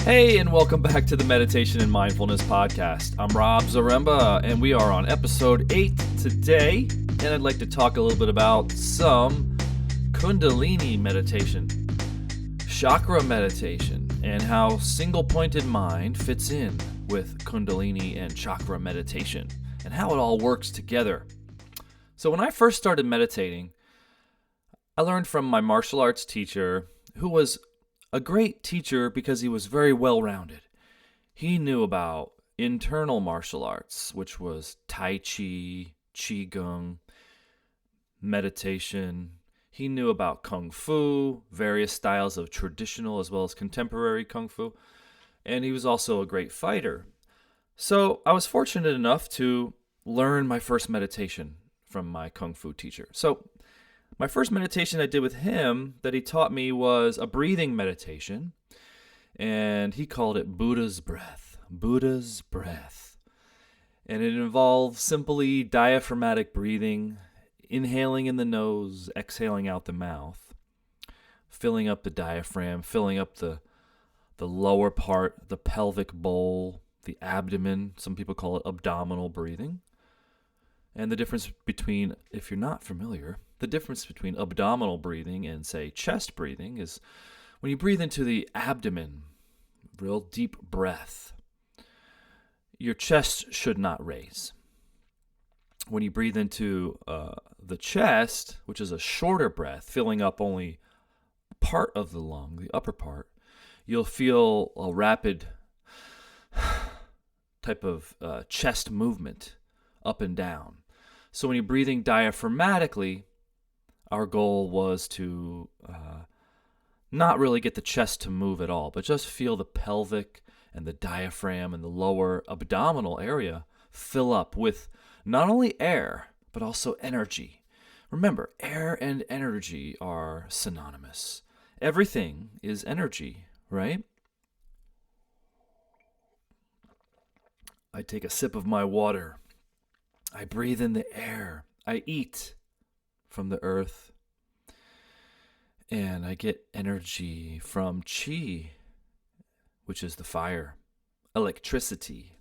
Hey, and welcome back to the Meditation and Mindfulness podcast. I'm Rob Zaremba, and we are on episode 8 today, and I'd like to talk a little bit about some Kundalini meditation, chakra meditation, and how single-pointed mind fits in with Kundalini and chakra meditation, and how it all works together. So when I first started meditating, I learned from my martial arts teacher, who was a great teacher because he was very well-rounded. He knew about internal martial arts, which was Tai Chi, Qigong, meditation. He knew about Kung Fu, various styles of traditional as well as contemporary Kung Fu. And he was also a great fighter. So I was fortunate enough to learn my first meditation from my Kung Fu teacher. So my first meditation I did with him that he taught me was a breathing meditation, and he called it Buddha's breath. Buddha's breath. And it involves simply diaphragmatic breathing, inhaling in the nose, exhaling out the mouth, filling up the diaphragm, filling up the lower part, the pelvic bowl, the abdomen. Some people call it abdominal breathing. And the difference between, if you're not familiar, the difference between abdominal breathing and, say, chest breathing is when you breathe into the abdomen, real deep breath, your chest should not raise. When you breathe into the chest, which is a shorter breath, filling up only part of the lung, the upper part, you'll feel a rapid type of chest movement up and down. So when you're breathing diaphragmatically, our goal was to not really get the chest to move at all, but just feel the pelvic and the diaphragm and the lower abdominal area fill up with not only air, but also energy. Remember, air and energy are synonymous. Everything is energy, right? I take a sip of my water. I breathe in the air. I eat from the earth. And I get energy from chi, which is the fire, electricity.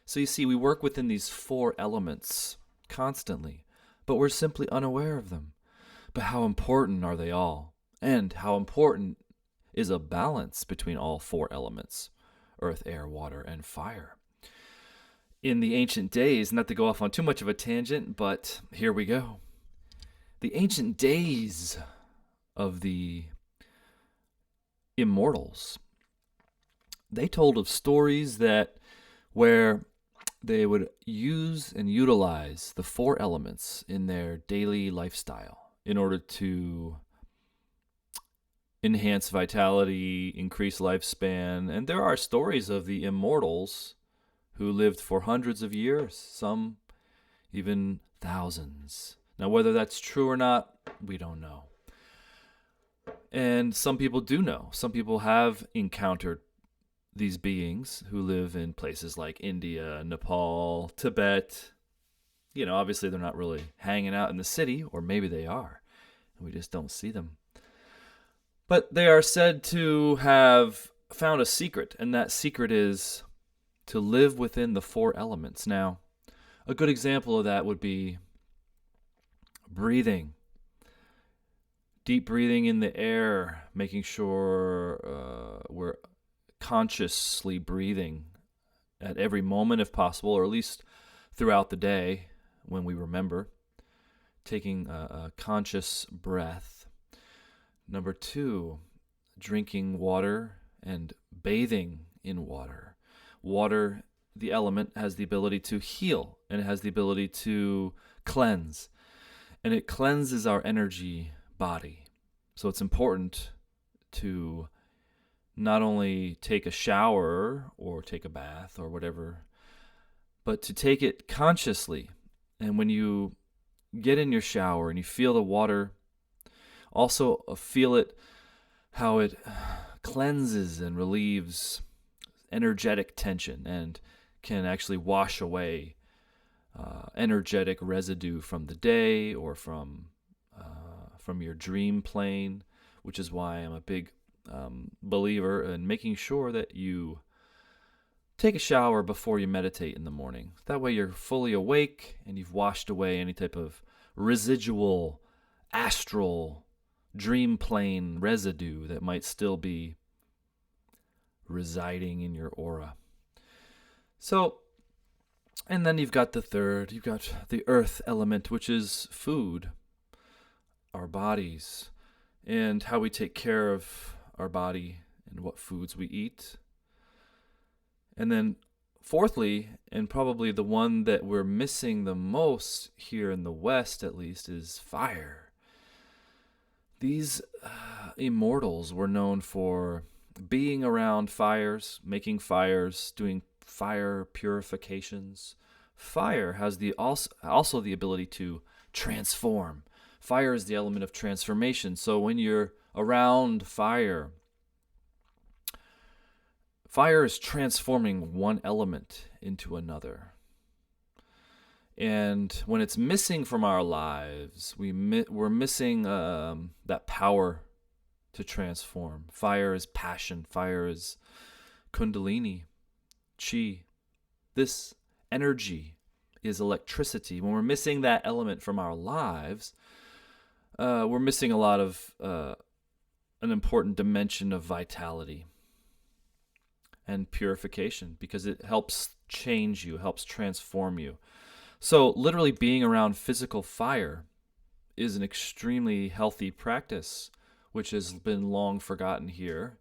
So you see, we work within these 4 elements constantly, but we're simply unaware of them. But how important are they all? And how important is a balance between all 4 elements, earth, air, water, and fire? In the ancient days, not to go off on too much of a tangent, but here we go. The ancient days of the immortals, they told of stories that where they would use and utilize the 4 elements in their daily lifestyle in order to enhance vitality, increase lifespan. And there are stories of the immortals who lived for hundreds of years, some even thousands. Now, whether that's true or not, we don't know. And some people do know. Some people have encountered these beings who live in places like India, Nepal, Tibet. You know, obviously they're not really hanging out in the city, or maybe they are, and we just don't see them. But they are said to have found a secret, and that secret is to live within the 4 elements. Now, a good example of that would be breathing. Deep breathing in the air, making sure we're consciously breathing at every moment if possible, or at least throughout the day when we remember. Taking a conscious breath. Number 2, drinking water and bathing in water. Water, the element, has the ability to heal, and it has the ability to cleanse. And it cleanses our energy body. So it's important to not only take a shower or take a bath or whatever, but to take it consciously. And when you get in your shower and you feel the water, also feel it, how it cleanses and relieves energetic tension and can actually wash away energetic residue from the day or from your dream plane, which is why I'm a big believer in making sure that you take a shower before you meditate in the morning. That way you're fully awake and you've washed away any type of residual, astral, dream plane residue that might still be residing in your aura. So, and then you've got the earth element, which is food, our bodies, and how we take care of our body and what foods we eat. And then fourthly, and probably the one that we're missing the most here in the West at least, is fire. These immortals were known for being around fires, making fires, doing fire purifications. Fire has also the ability to transform. Fire is the element of transformation. So when you're around fire, fire is transforming one element into another. And when it's missing from our lives, we're missing that power to transform. Fire is passion. Fire is kundalini, chi. This energy is electricity. When we're missing that element from our lives, we're missing a lot of an important dimension of vitality and purification, because it helps change you, helps transform you. So literally being around physical fire is an extremely healthy practice, which has been long forgotten here.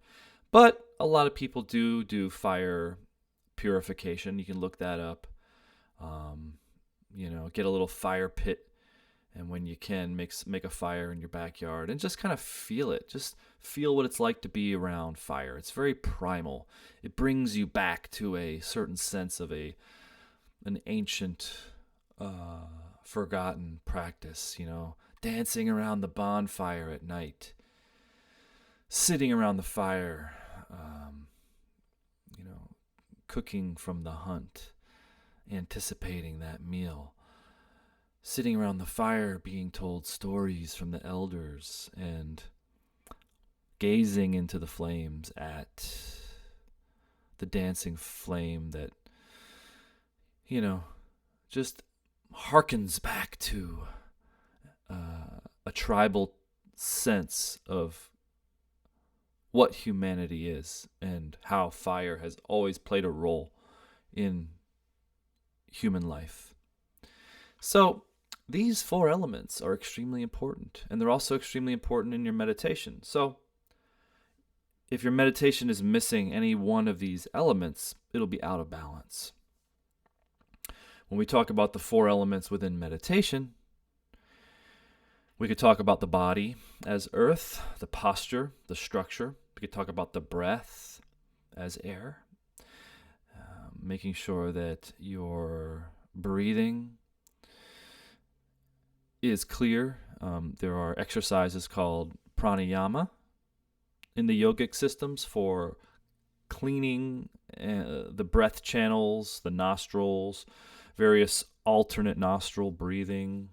But a lot of people do fire purification. You can look that up. Get a little fire pit, and when you can, make a fire in your backyard and just kind of feel it. Just feel what it's like to be around fire. It's very primal. It brings you back to a certain sense of an ancient, forgotten practice, dancing around the bonfire at night, sitting around the fire, cooking from the hunt, anticipating that meal, sitting around the fire being told stories from the elders, and gazing into the flames at the dancing flame that, just harkens back to a tribal sense of what humanity is and how fire has always played a role in human life. So these four elements are extremely important, and they're also extremely important in your meditation. So if your meditation is missing any one of these elements, it'll be out of balance. When we talk about the four elements within meditation, we could talk about the body as earth, the posture, the structure. We could talk about the breath as air, making sure that your breathing is clear. There are exercises called pranayama in the yogic systems for cleaning the breath channels, the nostrils, various alternate nostril breathing,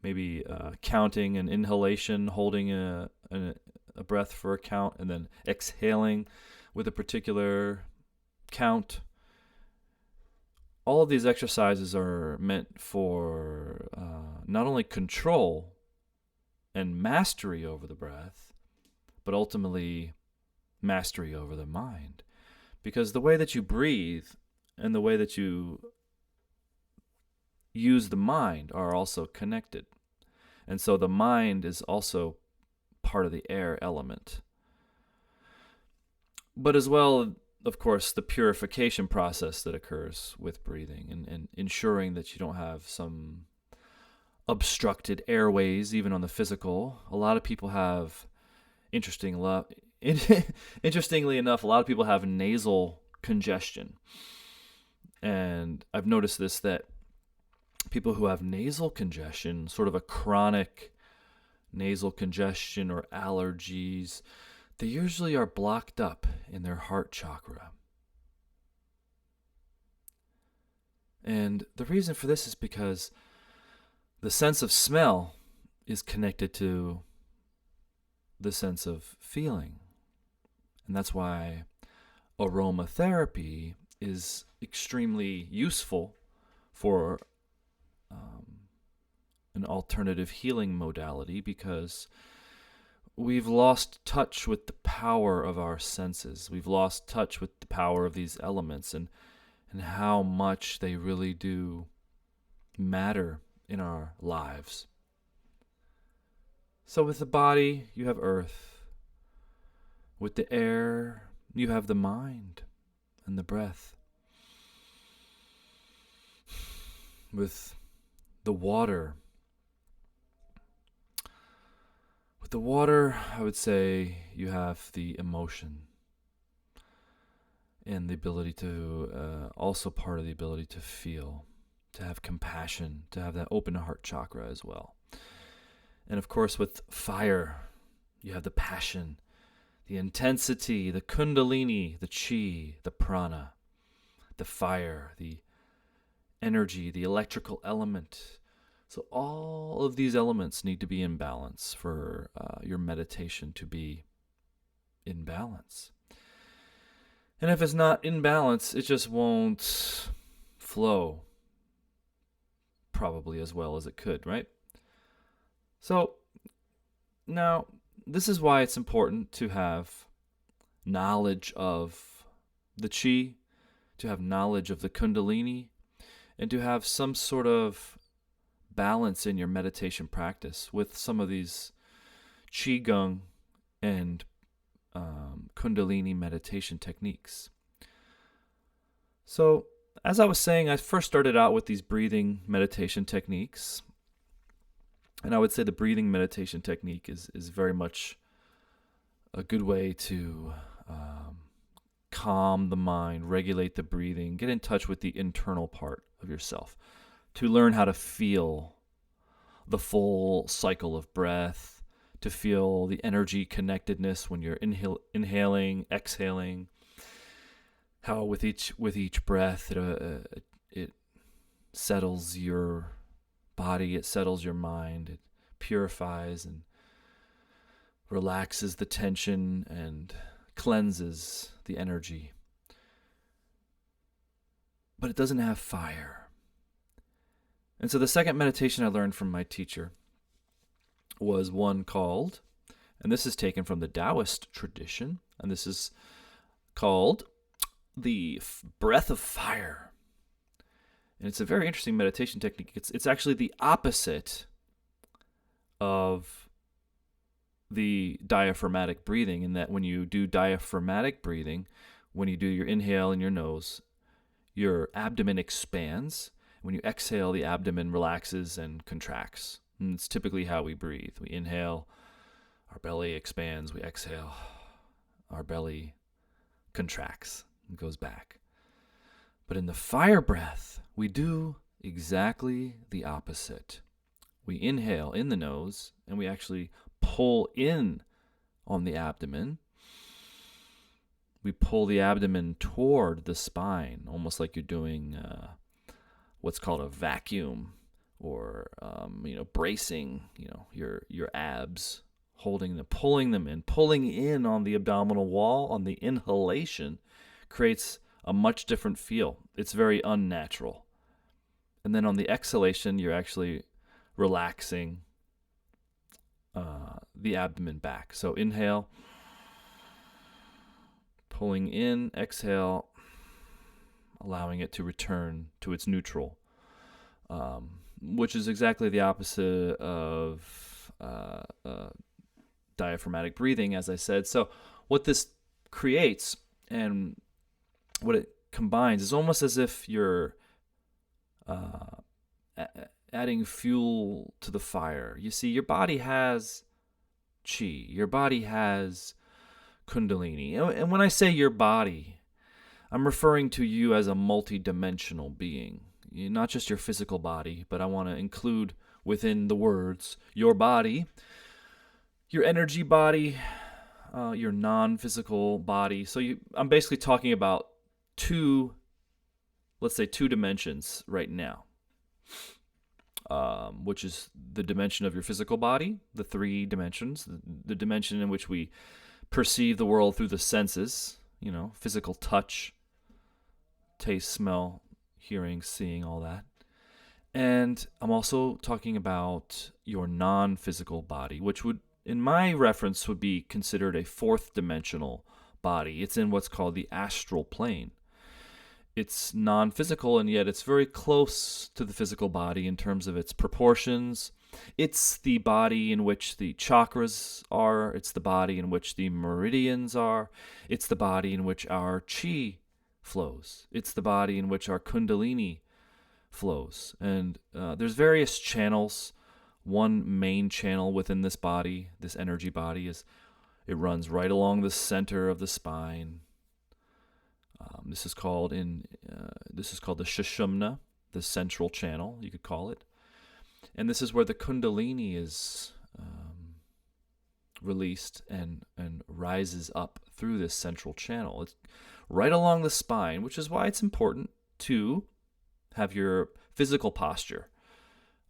maybe counting an inhalation, holding a breath for a count, and then exhaling with a particular count. All of these exercises are meant for not only control and mastery over the breath, but ultimately mastery over the mind. Because the way that you breathe and the way that you use the mind are also connected. And so the mind is also part of the air element. But as well, of course, the purification process that occurs with breathing and ensuring that you don't have some obstructed airways, even on the physical. A lot of people have, interestingly enough, a lot of people have nasal congestion. And I've noticed this, that people who have nasal congestion, sort of a chronic nasal congestion or allergies, they usually are blocked up in their heart chakra. And the reason for this is because the sense of smell is connected to the sense of feeling. And that's why aromatherapy is extremely useful for an alternative healing modality, because we've lost touch with the power of our senses. We've lost touch with the power of these elements and how much they really do matter in our lives. So with the body, you have earth. With the air, you have the mind and the breath. With the water, I would say you have the emotion and the ability to, also part of the ability to feel, to have compassion, to have that open heart chakra as well. And of course, with fire, you have the passion, the intensity, the kundalini, the chi, the prana, the fire, the energy, the electrical element. So all of these elements need to be in balance for your meditation to be in balance. And if it's not in balance, it just won't flow probably as well as it could, right? So now, this is why it's important to have knowledge of the chi, to have knowledge of the kundalini, and to have some sort of balance in your meditation practice with some of these qigong and kundalini meditation techniques. So, as I was saying, I first started out with these breathing meditation techniques. And I would say the breathing meditation technique is very much a good way to calm the mind, regulate the breathing, get in touch with the internal part of yourself, to learn how to feel the full cycle of breath, to feel the energy connectedness when you're inhaling, exhaling, how with each breath it settles your body, it settles your mind, it purifies and relaxes the tension and cleanses the energy. But it doesn't have fire. And so the second meditation I learned from my teacher was one called, and this is taken from the Taoist tradition, and this is called the breath of fire. And it's a very interesting meditation technique. It's actually the opposite of the diaphragmatic breathing, in that when you do diaphragmatic breathing, when you do your inhale in your nose, your abdomen expands. When you exhale, the abdomen relaxes and contracts. And it's typically how we breathe. We inhale, our belly expands. We exhale, our belly contracts and goes back. But in the fire breath, we do exactly the opposite. We inhale in the nose, and we actually pull in on the abdomen. We pull the abdomen toward the spine, almost like you're doing what's called a vacuum, or bracing, your abs, pulling them in, pulling in on the abdominal wall. On the inhalation, creates a much different feel. It's very unnatural. And then on the exhalation, you're actually relaxing the abdomen back. So inhale, pulling in, exhale, allowing it to return to its neutral, which is exactly the opposite of diaphragmatic breathing, as I said. So what this creates and what it combines is almost as if you're adding fuel to the fire. You see, your body has chi, your body has kundalini. And when I say your body, I'm referring to you as a multi-dimensional being. Not just your physical body, but I want to include within the words your body, your energy body, your non-physical body. So I'm basically talking about two dimensions right now, which is the dimension of your physical body, the three dimensions, the dimension in which we perceive the world through the senses, physical touch, taste, smell, hearing, seeing, all that. And I'm also talking about your non-physical body, which would, in my reference, would be considered a fourth dimensional body. It's in what's called the astral plane. It's non-physical, and yet it's very close to the physical body in terms of its proportions. It's the body in which the chakras are. It's the body in which the meridians are. It's the body in which our chi flows. It's the body in which our kundalini flows. And there's various channels. One main channel within this body, this energy body, it runs right along the center of the spine. This is called the Sushumna, the central channel, you could call it. And this is where the kundalini is released and rises up through this central channel. It's right along the spine, which is why it's important to have your physical posture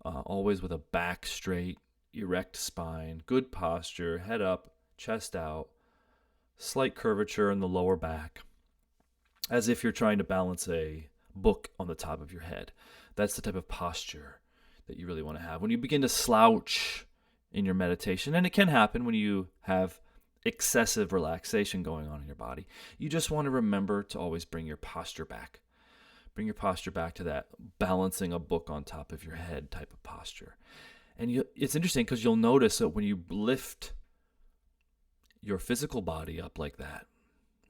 always with a back straight, erect spine, good posture, head up, chest out, slight curvature in the lower back, as if you're trying to balance a book on the top of your head. That's the type of posture that you really want to have. When you begin to slouch in your meditation, and it can happen when you have excessive relaxation going on in your body, you just want to remember to always bring your posture back. Bring your posture back to that balancing a book on top of your head type of posture. And it's interesting because you'll notice that when you lift your physical body up like that,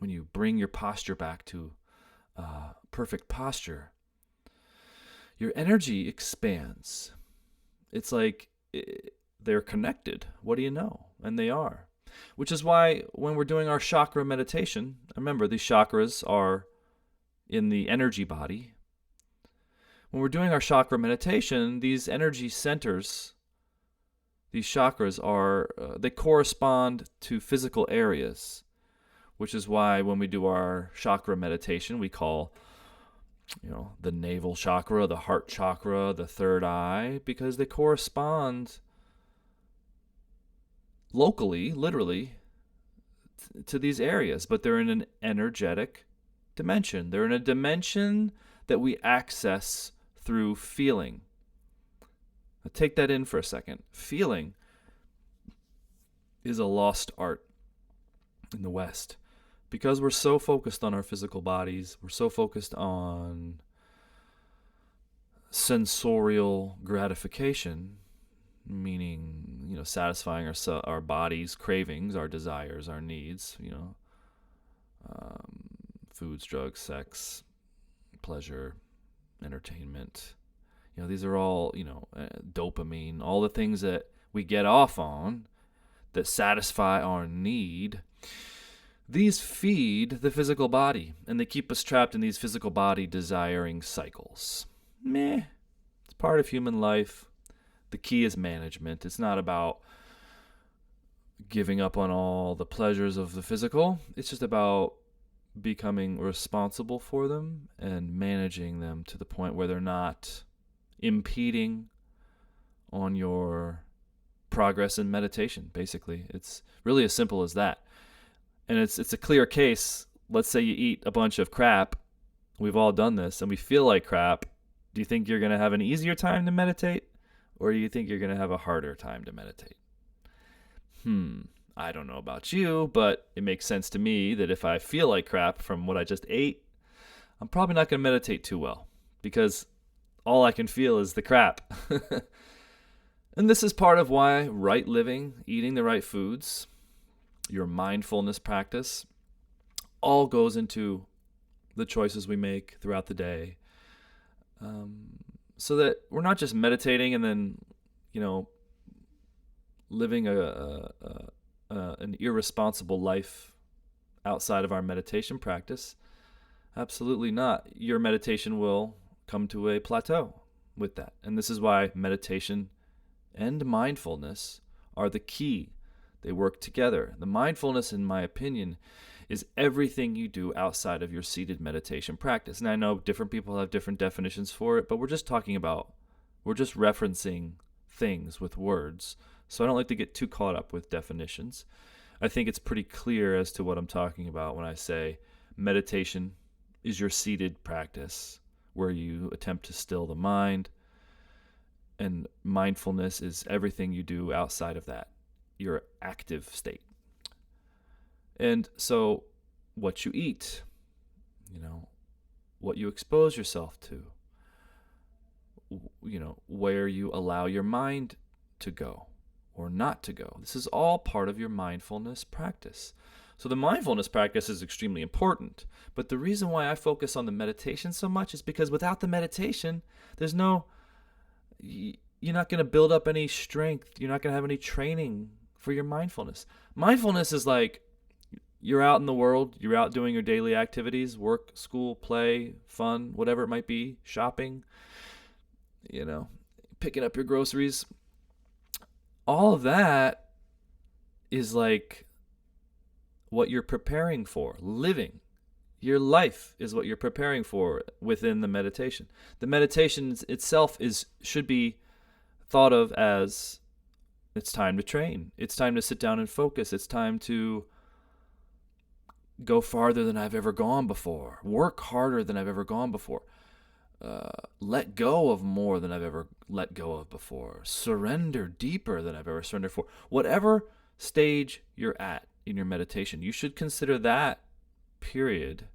when you bring your posture back to perfect posture, your energy expands. It's like they're connected. What do you know? And they are. Which is why when we're doing our chakra meditation, remember these chakras are in the energy body. When we're doing our chakra meditation, these energy centers, these chakras they correspond to physical areas, which is why when we do our chakra meditation, we call, the navel chakra, the heart chakra, the third eye, because they correspond locally, literally, to these areas, but they're in an energetic dimension. They're in a dimension that we access through feeling. Now take that in for a second. Feeling is a lost art in the West because we're so focused on our physical bodies. We're so focused on sensorial gratification, meaning, satisfying our body's cravings, our desires, our needs, foods, drugs, sex, pleasure, entertainment. These are all, dopamine, all the things that we get off on that satisfy our need. These feed the physical body, and they keep us trapped in these physical body desiring cycles. It's part of human life. The key is management. It's not about giving up on all the pleasures of the physical. It's just about becoming responsible for them and managing them to the point where they're not impeding on your progress in meditation. Basically, it's really as simple as that. And it's a clear case. Let's say you eat a bunch of crap. We've all done this, and we feel like crap. Do you think you're going to have an easier time to meditate, or do you think you're going to have a harder time to meditate? I don't know about you, but it makes sense to me that if I feel like crap from what I just ate, I'm probably not going to meditate too well because all I can feel is the crap. And this is part of why right living, eating the right foods, your mindfulness practice, all goes into the choices we make throughout the day, so that we're not just meditating and then, living an irresponsible life outside of our meditation practice. Absolutely not. Your meditation will come to a plateau with that. And this is why meditation and mindfulness are the key. They work together. The mindfulness, in my opinion, is everything you do outside of your seated meditation practice. And I know different people have different definitions for it, but we're just referencing things with words. So I don't like to get too caught up with definitions. I think it's pretty clear as to what I'm talking about when I say meditation is your seated practice where you attempt to still the mind, and mindfulness is everything you do outside of that, your active state. And so, what you eat, what you expose yourself to, where you allow your mind to go or not to go. This is all part of your mindfulness practice. So the mindfulness practice is extremely important. But the reason why I focus on the meditation so much is because without the meditation, you're not going to build up any strength. You're not going to have any training for your mindfulness. Mindfulness is like you're out in the world, you're out doing your daily activities, work, school, play, fun, whatever it might be, shopping, picking up your groceries. All of that is like what you're preparing for, living. Your life is what you're preparing for within the meditation. The meditation itself should be thought of as it's time to train. It's time to sit down and focus. It's time to go farther than I've ever gone before. Work harder than I've ever gone before. Let go of more than I've ever let go of before. Surrender deeper than I've ever surrendered before. Whatever stage you're at in your meditation, you should consider that period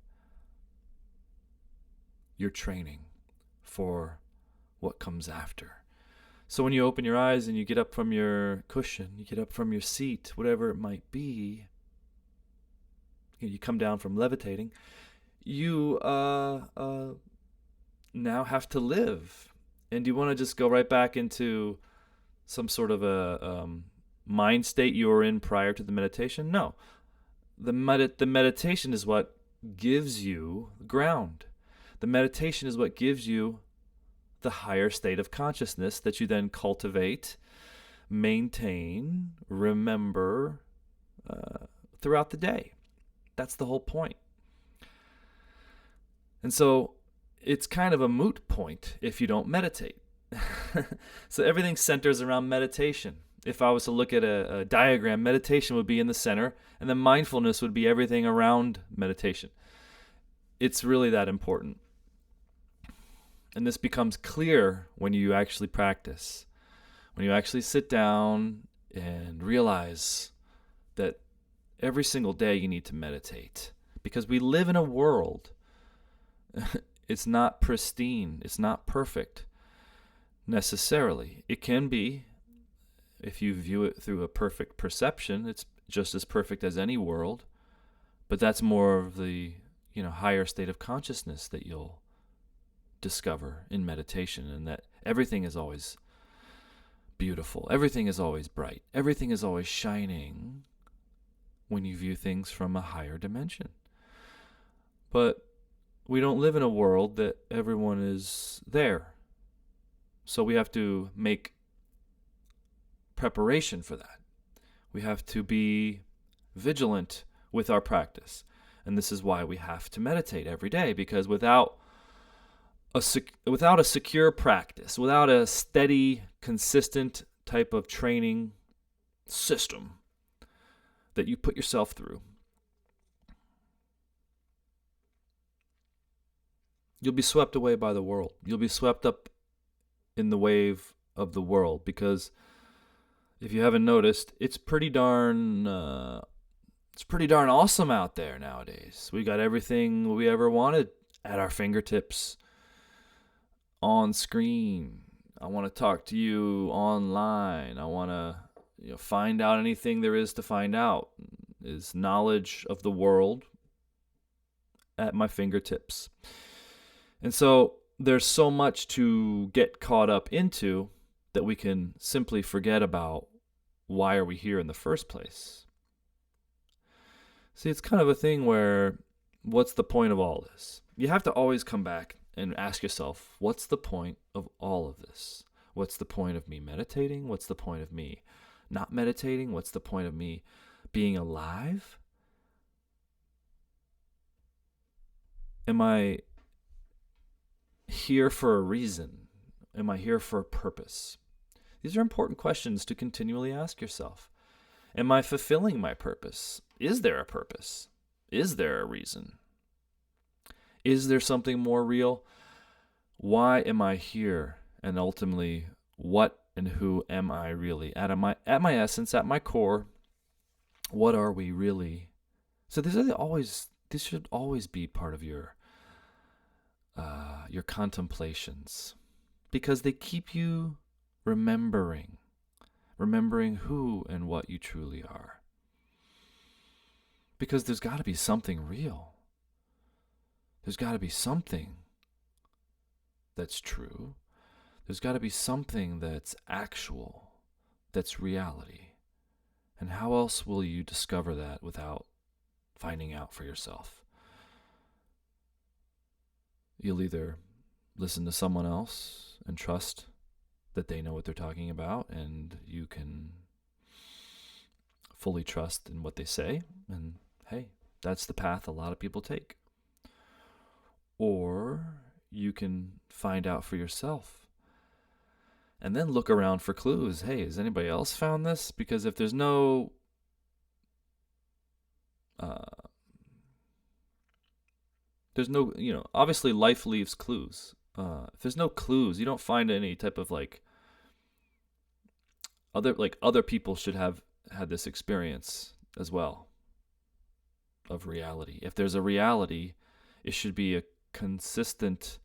your training for what comes after. So when you open your eyes and you get up from your cushion, you get up from your seat, whatever it might be, you come down from levitating, you now have to live. And do you want to just go right back into some sort of a mind state you were in prior to the meditation? No. The meditation is what gives you ground. The meditation is what gives you the higher state of consciousness that you then cultivate, maintain, remember throughout the day. That's the whole point. And so it's kind of a moot point if you don't meditate. So everything centers around meditation. If I was to look at a diagram, meditation would be in the center, and then mindfulness would be everything around meditation. It's really that important. And this becomes clear when you actually practice. When you actually sit down and realize that every single day you need to meditate. Because we live in a world, it's not pristine, it's not perfect necessarily. It can be, if you view it through a perfect perception, it's just as perfect as any world. But that's more of the higher state of consciousness that you'll discover in meditation, and that everything is always beautiful, everything is always bright, everything is always shining when you view things from a higher dimension. But we don't live in a world that everyone is there. So we have to make preparation for that. We have to be vigilant with our practice. And this is why we have to meditate every day, because without a secure practice, without a steady, consistent type of training system that you put yourself through, you'll be swept away by the world. You'll be swept up in the wave of the world, because if you haven't noticed, it's pretty darn awesome out there nowadays. We got everything we ever wanted at our fingertips, on screen. I want to talk to you online. I want to find out anything there is to find out. Is knowledge of the world at my fingertips. And so there's so much to get caught up into that we can simply forget about why are we here in the first place. See, it's kind of a thing where, what's the point of all this? You have to always come back and ask yourself, what's the point of all of this? What's the point of me meditating? What's the point of me not meditating? What's the point of me being alive? Am I here for a reason? Am I here for a purpose? These are important questions to continually ask yourself. Am I fulfilling my purpose? Is there a purpose? Is there a reason? Is there something more real? Why am I here? And ultimately, what and who am I really? At my essence, at my core, what are we really? So this should always be part of your contemplations, because they keep you remembering who and what you truly are. Because there's got to be something real. There's got to be something that's true. There's got to be something that's actual, that's reality. And how else will you discover that without finding out for yourself? You'll either listen to someone else and trust that they know what they're talking about, and you can fully trust in what they say, and hey, that's the path a lot of people take. Or you can find out for yourself and then look around for clues. Hey, has anybody else found this? Because if there's no obviously life leaves clues. If there's no clues, you don't find any type of other people should have had this experience as well of reality. If there's a reality, it should be a consistent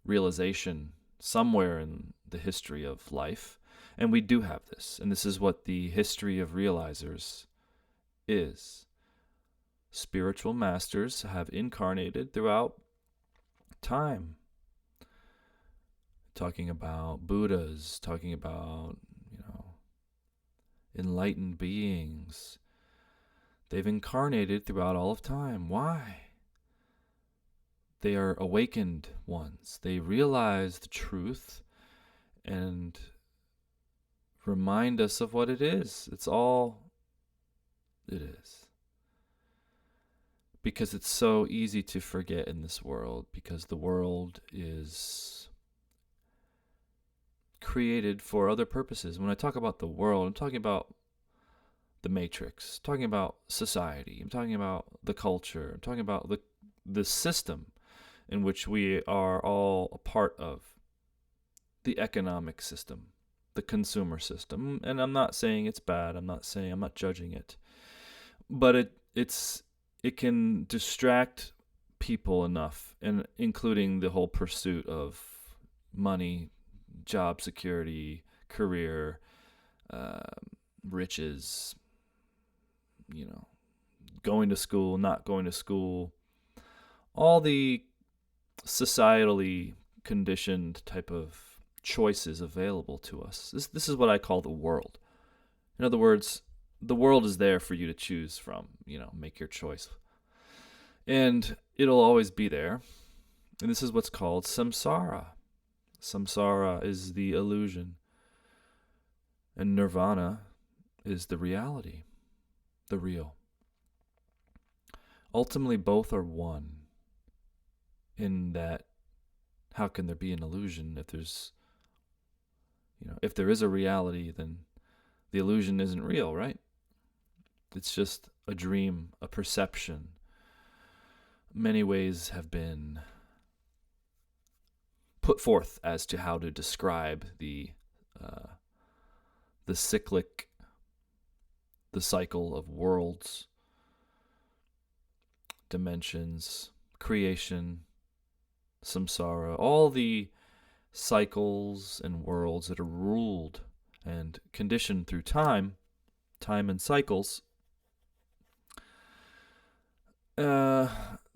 realization somewhere in the history of life. And we do have this. And this is what the history of realizers is. Spiritual masters have incarnated throughout time. Talking about Buddhas, talking about, enlightened beings. They've incarnated throughout all of time. Why? They are awakened ones. They realize the truth and remind us of what it is. It's all it is. Because it's so easy to forget in this world, because the world is created for other purposes. When I talk about the world, I'm talking about the matrix, I'm talking about society, I'm talking about the culture, I'm talking about the system in which we are all a part of, the economic system, the consumer system. And I'm not saying it's bad, I'm not judging it, but it can distract people enough, and including the whole pursuit of money, job security, career, riches, going to school, not going to school, all the societally conditioned type of choices available to us. This is what I call the world. In other words, the world is there for you to choose from, make your choice. And it'll always be there. And this is what's called samsara. Samsara is the illusion. And nirvana is the reality, the real. Ultimately, both are one. In that, how can there be an illusion if there is a reality, then the illusion isn't real, right? It's just a dream, a perception. Many ways have been put forth as to how to describe the cycle of worlds, dimensions, creation, samsara, all the cycles and worlds that are ruled and conditioned through time and cycles.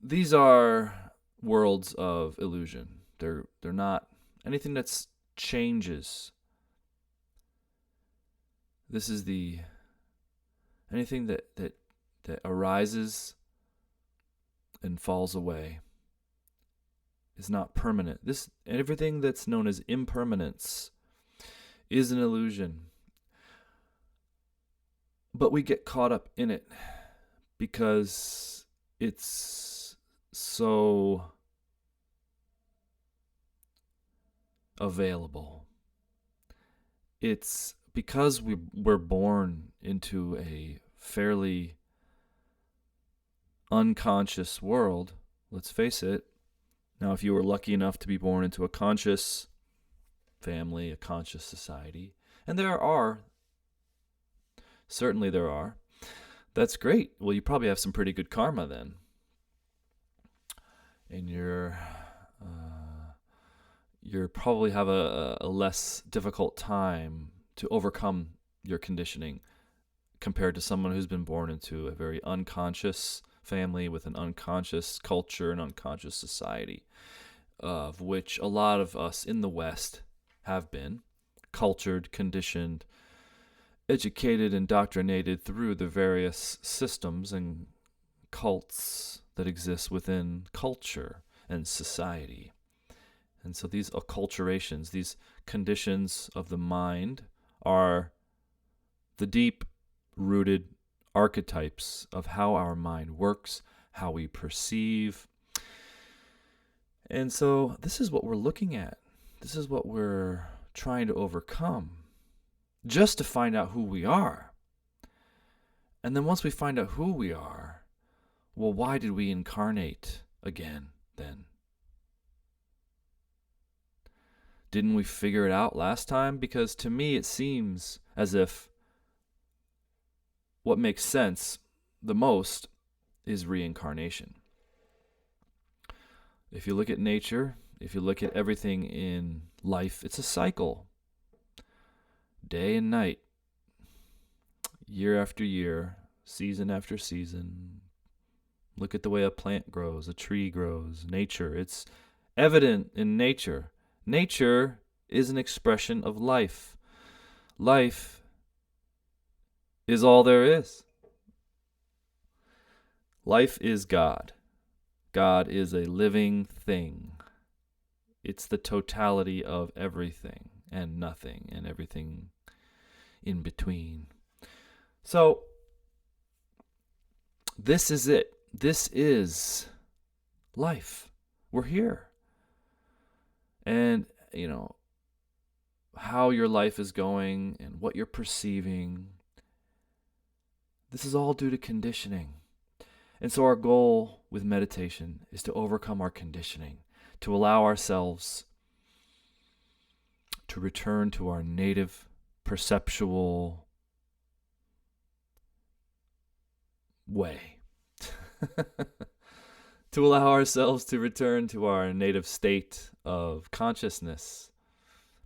These are worlds of illusion. They're not anything that changes. This is anything that arises and falls away is not permanent. Everything that's known as impermanence is an illusion. But we get caught up in it because it's so available. It's because we're born into a fairly unconscious world, let's face it. Now, if you were lucky enough to be born into a conscious family, a conscious society, and certainly there are, that's great. Well, you probably have some pretty good karma then. And you probably have a less difficult time to overcome your conditioning compared to someone who's been born into a very unconscious family with an unconscious culture and unconscious society, of which a lot of us in the West have been cultured, conditioned, educated, indoctrinated through the various systems and cults that exist within culture and society. And so these acculturations, these conditions of the mind, are the deep-rooted archetypes of how our mind works, how we perceive. And so this is what we're looking at. This is what we're trying to overcome, just to find out who we are. And then once we find out who we are, well, why did we incarnate again then? Didn't we figure it out last time? Because to me it seems as if what makes sense the most is reincarnation. If you look at nature, if you look at everything in life, it's a cycle. Day and night, year after year, season after season. Look at the way a plant grows, a tree grows, nature. It's evident in nature. Nature is an expression of life. Life is all there is. Life is God. God is a living thing. It's the totality of everything and nothing and everything in between. So, this is it. This is life. We're here. And, how your life is going and what you're perceiving, this is all due to conditioning. And so our goal with meditation is to overcome our conditioning, to allow ourselves to return to our native perceptual way. To allow ourselves to return to our native state of consciousness,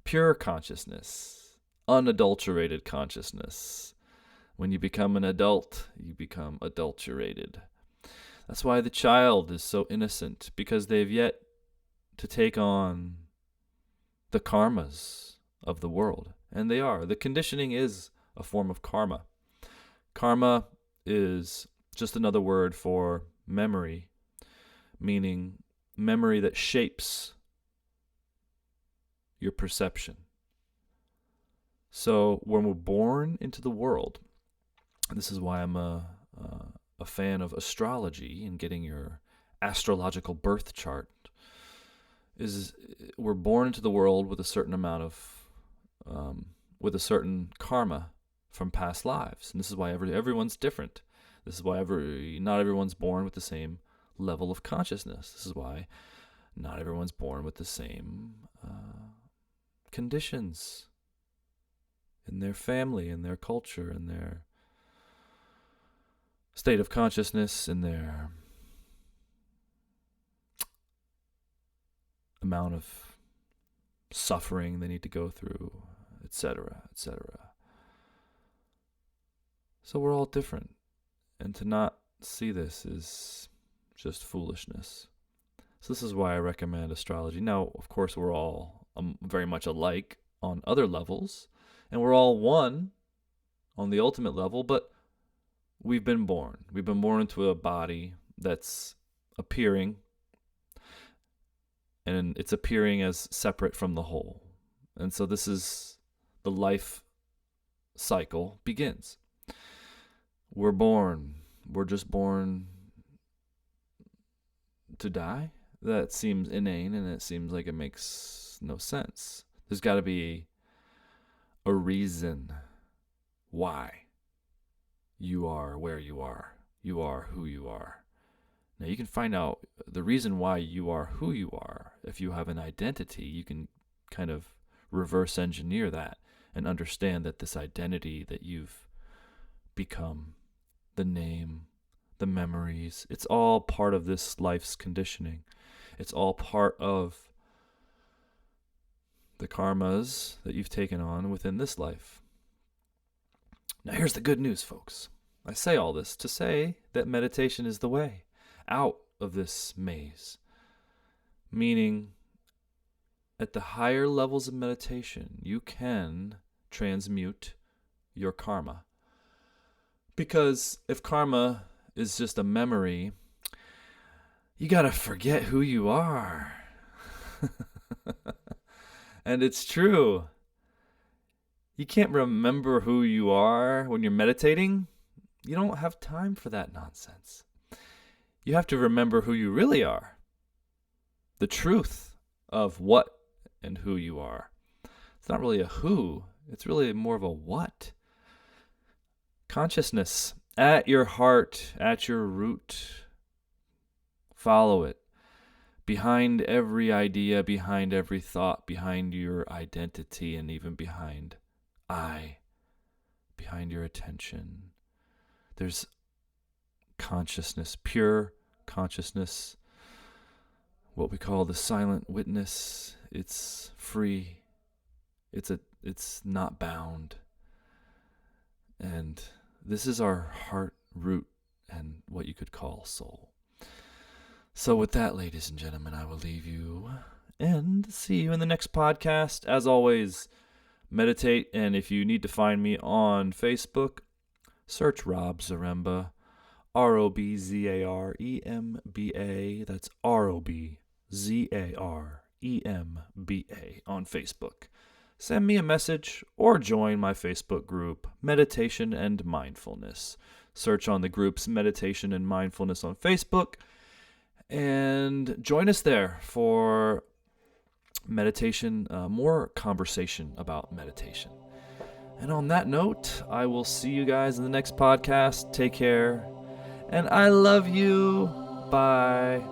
pure consciousness, unadulterated consciousness. When you become an adult, you become adulterated. That's why the child is so innocent, because they've yet to take on the karmas of the world. And they are. The conditioning is a form of karma. Karma is just another word for memory, meaning memory that shapes your perception. So when we're born into the world, and this is why I'm a fan of astrology and getting your astrological birth chart, is we're born into the world with a certain amount of, with a certain karma from past lives. And this is why everyone's different. This is why not everyone's born with the same level of consciousness. This is why not everyone's born with the same conditions in their family, in their culture, in their state of consciousness, in their amount of suffering they need to go through, etc., etc. So we're all different. And to not see this is just foolishness. So this is why I recommend astrology. Now, of course, we're all very much alike on other levels, and we're all one on the ultimate level, but we've been born. We've been born into a body that's appearing, and it's appearing as separate from the whole. And so this is the life cycle begins. We're born. We're just born to die? That seems inane, and it seems like it makes no sense. There's got to be a reason why you are where you are. You are who you are. Now, you can find out the reason why you are who you are. If you have an identity, you can kind of reverse engineer that and understand that this identity that you've become, the name, the memories, it's all part of this life's conditioning. It's all part of the karmas that you've taken on within this life. Now, here's the good news, folks. I say all this to say that meditation is the way out of this maze. Meaning, at the higher levels of meditation, you can transmute your karma. Because if karma is just a memory, you gotta forget who you are. And it's true. You can't remember who you are when you're meditating. You don't have time for that nonsense. You have to remember who you really are. The truth of what and who you are. It's not really a who. It's really more of a what. Consciousness at your heart, at your root. Follow it. Behind every idea, behind every thought, behind your identity, and even behind behind your attention. There's consciousness, pure consciousness, what we call the silent witness. It's free. It's not bound. And this is our heart, root, and what you could call soul. So with that, ladies and gentlemen, I will leave you and see you in the next podcast. As always, meditate, and if you need to find me on Facebook, search Rob Zaremba, ROBZAREMBA. That's ROBZAREMBA on Facebook. Send me a message or join my Facebook group, Meditation and Mindfulness. Search on the groups Meditation and Mindfulness on Facebook and join us there for meditation, more conversation about meditation. And on that note, I will see you guys in the next podcast. Take care. And I love you. Bye.